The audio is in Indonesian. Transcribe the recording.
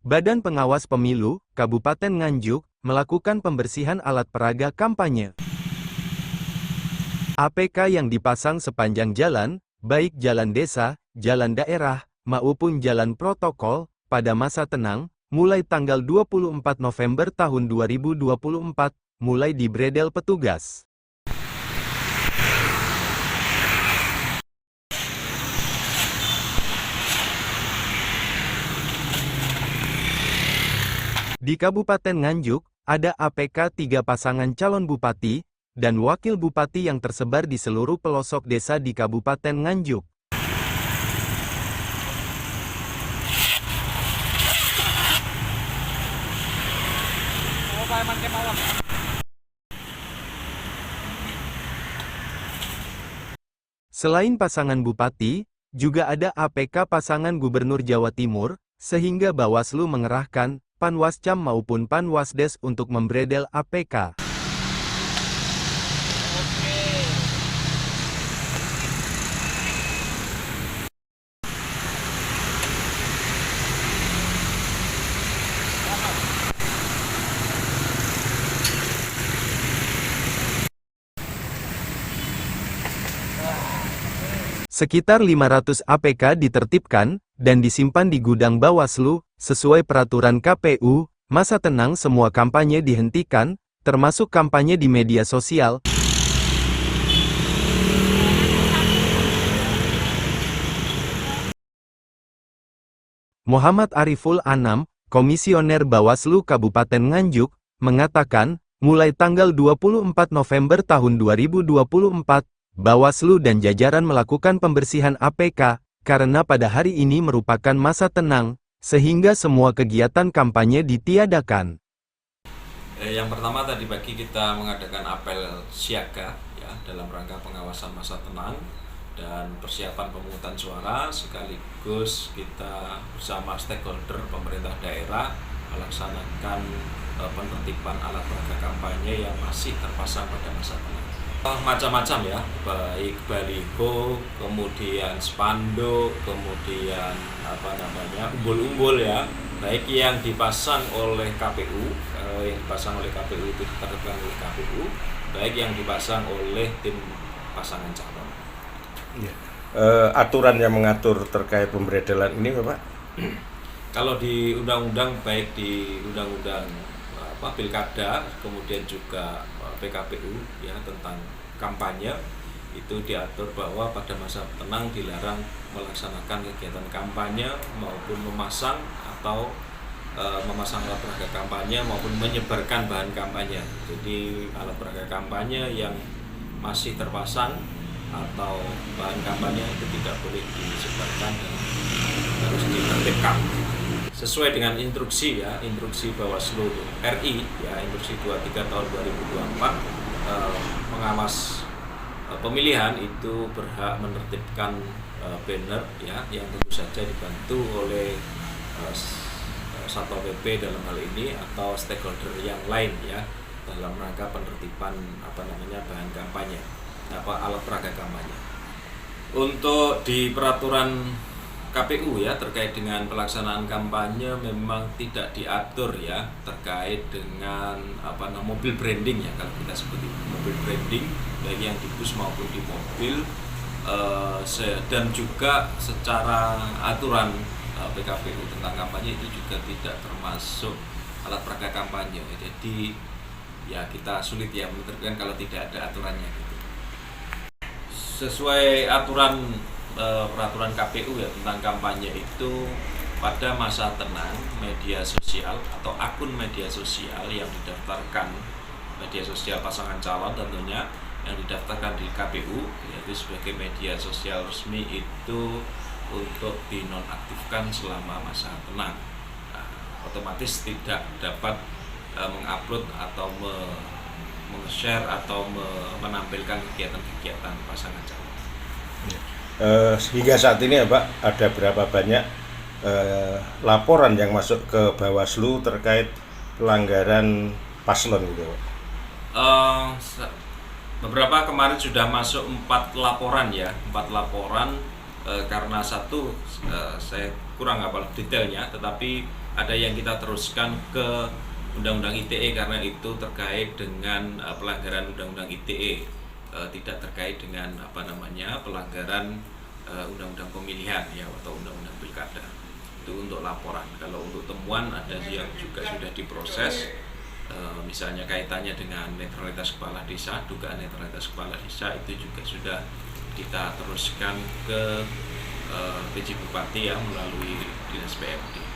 Badan Pengawas Pemilu, Kabupaten Nganjuk, melakukan pembersihan alat peraga kampanye. APK yang dipasang sepanjang jalan, baik jalan desa, jalan daerah, maupun jalan protokol, pada masa tenang, mulai tanggal 24 November tahun 2024, mulai dibredel petugas. Di Kabupaten Nganjuk, ada APK 3 pasangan calon bupati dan wakil bupati yang tersebar di seluruh pelosok desa di Kabupaten Nganjuk. Selain pasangan bupati, juga ada APK pasangan gubernur Jawa Timur, sehingga Bawaslu mengerahkan Panwascam maupun Panwasdes untuk membredel APK. Sekitar 500 APK ditertibkan dan disimpan di gudang Bawaslu, sesuai peraturan KPU. Masa tenang semua kampanye dihentikan, termasuk kampanye di media sosial. Muhammad Ariful Anam, Komisioner Bawaslu Kabupaten Nganjuk, mengatakan, mulai tanggal 24 November tahun 2024, Bawaslu dan jajaran melakukan pembersihan APK, karena pada hari ini merupakan masa tenang, sehingga semua kegiatan kampanye ditiadakan. Yang pertama tadi pagi kita mengadakan apel siaga ya dalam rangka pengawasan masa tenang dan persiapan pemungutan suara, sekaligus kita bersama stakeholder pemerintah daerah melaksanakan penertiban alat peraga kampanye yang masih terpasang pada masa tenang. Macam-macam ya, baik baliho, kemudian spanduk, kemudian umbul-umbul ya, baik yang dipasang oleh KPU, itu diterapkan oleh KPU, baik yang dipasang oleh tim pasangan calon. Ya. Aturan yang mengatur terkait pembredelan ini, Bapak? Kalau di undang-undang, baik di undang-undang pilkada, kemudian juga PKPU ya tentang kampanye, itu diatur bahwa pada masa tenang dilarang melaksanakan kegiatan kampanye maupun memasang atau memasang alat peraga kampanye maupun menyebarkan bahan kampanye. Jadi alat peraga kampanye yang masih terpasang atau bahan kampanye itu tidak boleh disebarkan dan harus ditertibkan sesuai dengan instruksi ya, instruksi Bawaslu RI ya, instruksi 23 tahun 2024, pengawas pemilihan itu berhak menertibkan banner ya, yang tentu saja dibantu oleh Satpol PP dalam hal ini atau stakeholder yang lain ya, dalam rangka penertiban bahan kampanye, alat peraga kampanye. Untuk di peraturan KPU ya terkait dengan pelaksanaan kampanye memang tidak diatur ya terkait dengan mobil branding ya, kalau kita sebut itu mobil branding baik yang di bus maupun di mobil, dan juga secara aturan PKPU tentang kampanye itu juga tidak termasuk alat peraga kampanye. Jadi ya kita sulit ya menerapkan kalau tidak ada aturannya gitu. Sesuai aturan peraturan KPU ya tentang kampanye itu, pada masa tenang media sosial atau akun media sosial yang didaftarkan, media sosial pasangan calon tentunya yang didaftarkan di KPU yaitu sebagai media sosial resmi, itu untuk dinonaktifkan selama masa tenang. Nah, otomatis tidak dapat mengupload atau meng-share atau menampilkan kegiatan-kegiatan pasangan calon. Hingga saat ini ya Pak, ada berapa banyak laporan yang masuk ke Bawaslu terkait pelanggaran paslon gitu Pak? Beberapa kemarin sudah masuk 4 laporan ya, 4 laporan karena satu saya kurang hafal detailnya, tetapi ada yang kita teruskan ke Undang-Undang ITE karena itu terkait dengan pelanggaran Undang-Undang ITE, tidak terkait dengan pelanggaran Undang-Undang Pemilihan ya atau Undang-Undang Pilkada. Itu untuk laporan. Kalau untuk temuan ada yang juga sudah diproses, misalnya kaitannya dengan netralitas kepala desa, dugaan netralitas kepala desa itu juga sudah kita teruskan ke PJ Bupati ya melalui Dinas PMD.